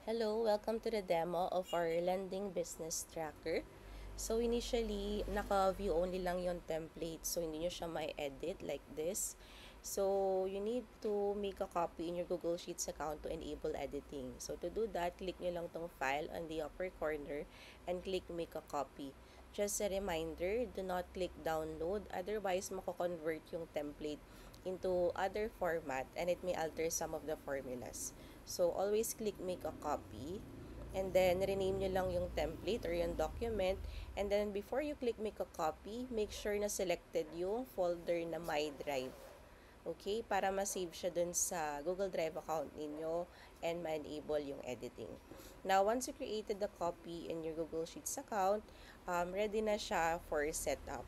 Hello, welcome to the demo of our lending business tracker. So initially, naka-view only lang yung template. So hindi nyo siya may edit like this. So you need to make a copy in your Google Sheets account to enable editing. So to do that, click nyo lang tong file on the upper corner and click make a copy. Just a reminder, do not click download. Otherwise, mako-convert yung template into other format and it may alter some of the formulas. So, always click make a copy and then rename nyo lang yung template or yung document, and then before you click make a copy, make sure na selected yung folder na My Drive. Okay? Para ma-save siya dun sa Google Drive account ninyo and ma-enable yung editing. Now, once you created the copy in your Google Sheets account, ready na siya for setup.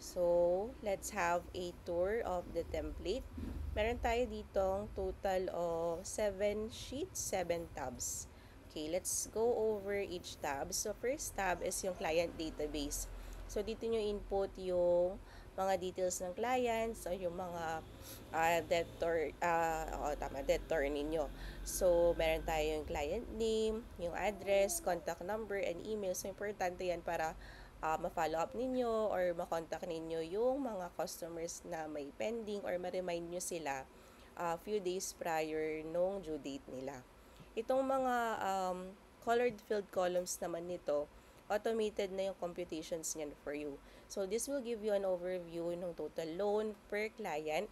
So, let's have a tour of the template. Meron tayo ditong total of 7 sheets, 7 tabs. Okay, let's go over each tab. So, first tab is yung client database. So, dito nyo input yung mga details ng clients o yung mga debtor ninyo. So, meron tayo yung client name, yung address, contact number, and email. So, importante yan para ma-follow up ninyo or ma-contact ninyo yung mga customers na may pending or ma-remind nyo sila few days prior nung due date nila. Itong mga colored filled columns naman nito, automated na yung computations niyan for you. So, this will give you an overview ng total loan per client,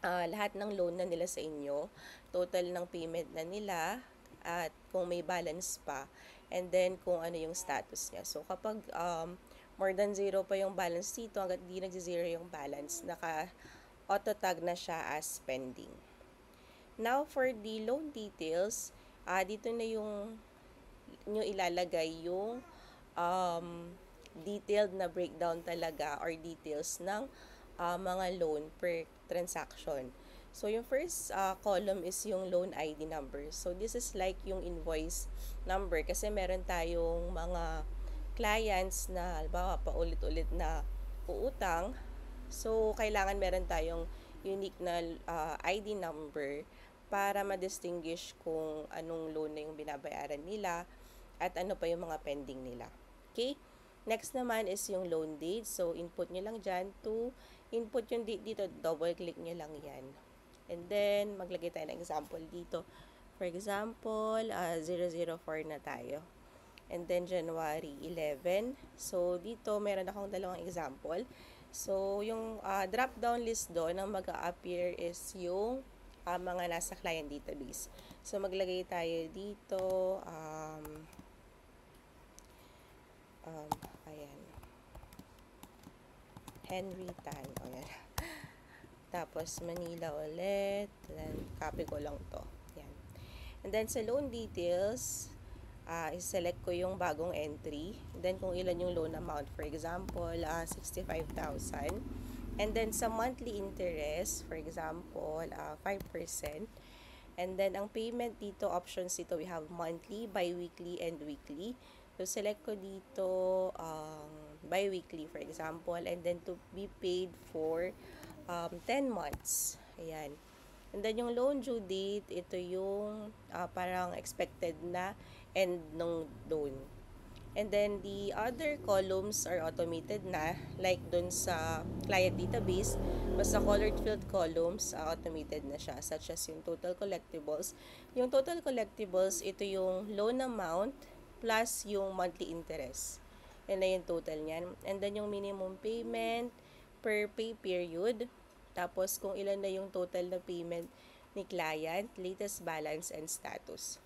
lahat ng loan na nila sa inyo, total ng payment na nila, at kung may balance pa, and then kung ano yung status niya. So, kapag more than 0 pa yung balance dito, hanggat di nagsi-0 yung balance, naka-auto-tag na siya as pending. Now, for the loan details, dito na yung nyo ilalagay yung detailed na breakdown talaga or details ng mga loan per transaction. So, yung first column is yung loan ID number. So, this is like yung invoice number kasi meron tayong mga clients na halimbawa paulit-ulit na uutang. So, kailangan meron tayong unique na ID number para ma-distinguish kung anong loan na yung binabayaran nila at ano pa yung mga pending nila. Okay? Next naman is yung loan date. So, input nyo lang dyan to input yung date dito. Double-click nyo lang yan. And then, maglagay tayo ng example dito. For example, 004 na tayo. And then, January 11. So, dito, meron akong dalawang example. So, yung drop-down list doon, ang mag-a-appear is yung mga nasa client database. So, maglagay tayo dito, ayan, Henry Tan. O, yan. Tapos, Manila ulit. Then, copy ko lang to. Yan. And then, sa loan details, i-select ko yung bagong entry. Then, kung ilan yung loan amount. For example, 65,000. And then, sa monthly interest, for example, 5%. And then, ang payment dito, options dito, we have monthly, bi-weekly, and weekly. So, select ko dito bi-weekly, for example. And then, to be paid for 10 months. Ayan. And then, yung loan due date, ito yung parang expected na end ng loan. And then, the other columns are automated na, like dun sa client database, basta colored filled columns, automated na siya, such as yung total collectibles. Yung total collectibles, ito yung loan amount plus yung monthly interest. Yan na yung total niyan. And then, yung minimum payment per pay period. Tapos, kung ilan na yung total na payment ni client, latest balance, and status.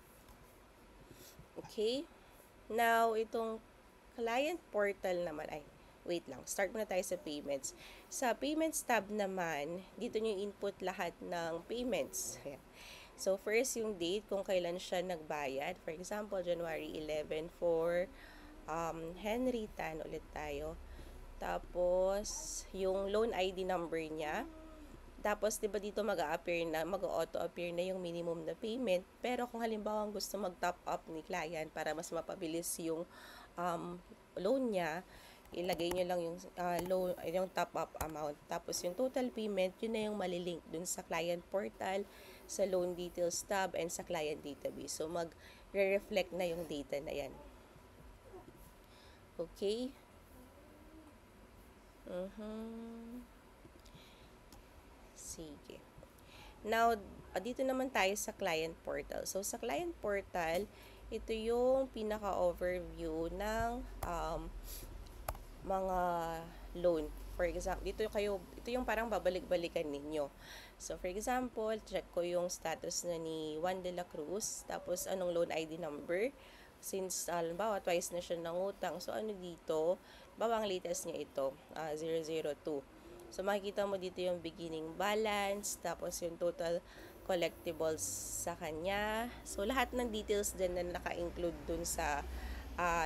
Okay? Now, itong client portal naman, wait lang, start muna tayo sa payments. Sa payments tab naman, dito nyo input lahat ng payments. Ayan. So, first yung date, kung kailan siya nagbayad. For example, January 11 for Henry Tan ulit tayo. Tapos, yung loan ID number niya. Tapos, di ba dito mag-a-appear na, mag-auto-appear na yung minimum na payment. Pero kung halimbawa gusto mag-top up ni client para mas mapabilis yung loan niya, ilagay nyo lang yung loan, yung top up amount. Tapos, yung total payment, yun na yung malilink dun sa client portal sa loan details tab, and sa client database. So, mag-reflect na yung data na yan. Okay? Sige. Now, dito naman tayo sa client portal. So, sa client portal, ito yung pinaka-overview ng mga loan. For example, ito yung parang babalik-balikan ninyo. So, for example, check ko yung status na ni Juan de la Cruz, tapos anong loan ID number. Since, halimbawa, twice na siya nangutang. So, ano dito? Bawang latest niya ito, 002. So, makikita mo dito yung beginning balance, tapos yung total collectibles sa kanya. So, lahat ng details din na naka-include dun sa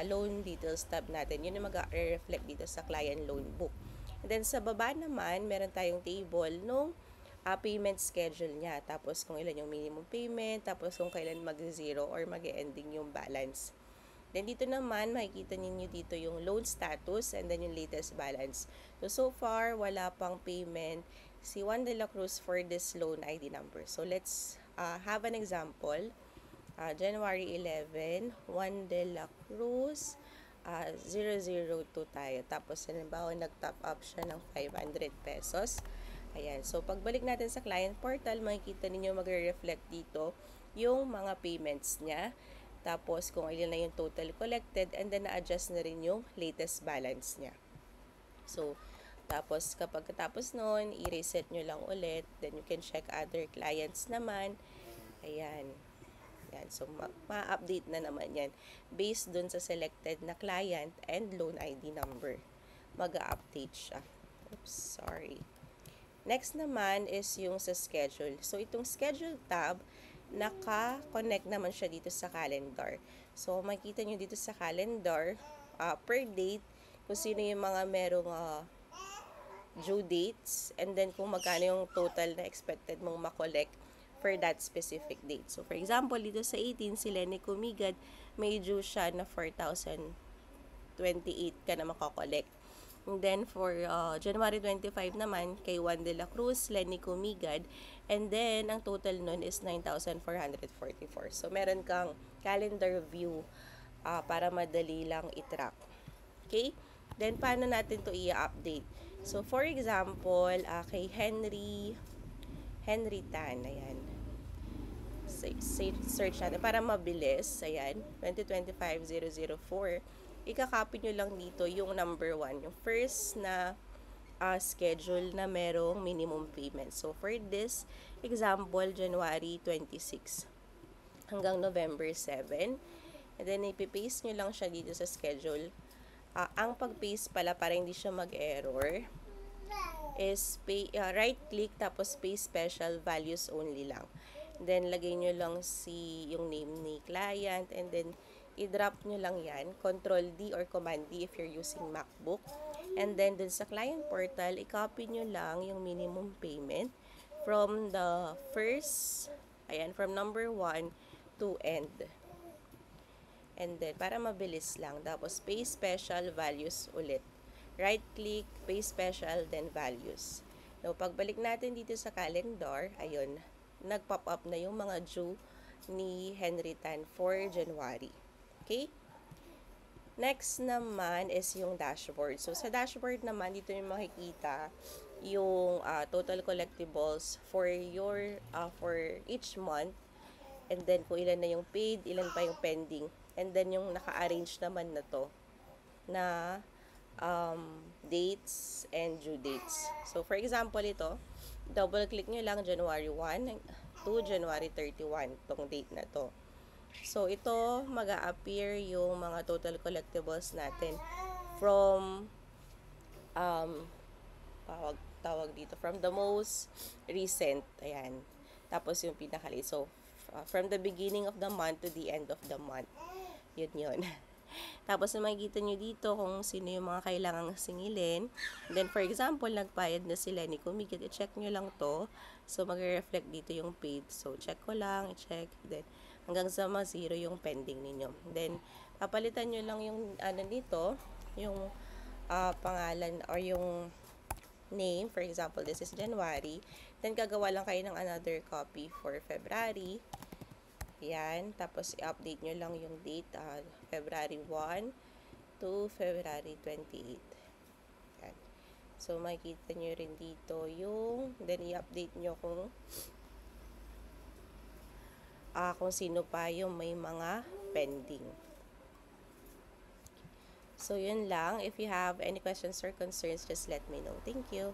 loan details tab natin. Yun yung mag-reflect dito sa client loan book. And then, sa baba naman, meron tayong table nung payment schedule niya. Tapos, kung ilan yung minimum payment, tapos kung kailan mag-zero or mag-ending yung balance. Then, dito naman, makikita ninyo dito yung loan status and then yung latest balance. So far, wala pang payment si Juan de la Cruz for this loan ID number. So, let's have an example. January 11, Juan de la Cruz, 002 tayo. Tapos, halimbawa, nag-top up siya ng 500 pesos. Ayan. So, pagbalik natin sa client portal, makikita ninyo magre-reflect dito yung mga payments niya. Tapos, kung ilan na yung total collected, and then na-adjust na rin yung latest balance niya. So, tapos, kapag katapos nun, i-reset nyo lang ulit. Then, you can check other clients naman. Ayan. Ayan. So, ma-update na naman yan. Based dun sa selected na client and loan ID number. Mag-update siya. Oops, sorry. Next naman is yung sa schedule. So, itong schedule tab, naka-connect naman siya dito sa calendar. So, makikita nyo dito sa calendar, per date, kung sino yung mga merong due dates, and then kung magkano yung total na expected mong makollect for that specific date. So, for example, dito sa 18, si Lenny Kumigad, may due siya na 4,028 ka na makakollect. And then, for January 25 naman, kay Juan de la Cruz, Lenny Kumigad, and then, ang total nun is 9,444. So, meron kang calendar view para madali lang i-track. Okay? Then, paano natin to i-update? So, for example, kay Henry Tan, ayan. Search natin para mabilis, ayan, 2025-004. Ika-copy nyo lang dito yung number 1, yung first na schedule na merong minimum payment. So, for this example, January 26 hanggang November 7. And then, ipipaste nyo lang siya dito sa schedule. Ang pag-paste pala, para hindi siya mag-error, is right-click, tapos paste special values only lang. Then, lagay nyo lang yung name ni client, and then, i-drop nyo lang yan, Control-D or Command-D if you're using MacBook. And then, dun sa client portal, i-copy nyo lang yung minimum payment from the first, ayan, from number 1 to end. And then, para mabilis lang, tapos paste special values ulit. Right-click, paste special, then values. Now, pagbalik natin dito sa calendar, ayun, nag-pop up na yung mga due ni Henry Tan for January. Okay? Next naman is yung dashboard. So, sa dashboard naman, dito yung makikita yung total collectibles for each month. And then, kung ilan na yung paid, ilan pa yung pending. And then, yung naka-arrange naman na to na dates and due dates. So, for example, ito, double-click nyo lang January 1 to January 31, tong date na to. So, ito, mag-a-appear yung mga total collectibles natin from, tawag dito, from the most recent, ayan. Tapos, yung pinaka-late. So, from the beginning of the month to the end of the month. Yun. Tapos, makikita nyo dito kung sino yung mga kailangang singilin. Then, for example, nagbayad na sila ni Kumigad. I-check nyo lang to. So, mag-reflect dito yung paid. So, check ko lang, i-check. Then, hanggang sa ma-zero yung pending ninyo. Then, papalitan nyo lang yung nito, yung pangalan or yung name. For example, this is January. Then, gagawa lang kayo ng another copy for February. Yan. Tapos, i-update nyo lang yung date, February 1 to February 28. Yan. So, makikita nyo rin dito yung, then i-update nyo kung sino pa yung may mga pending. So, yun lang. If you have any questions or concerns, just let me know. Thank you.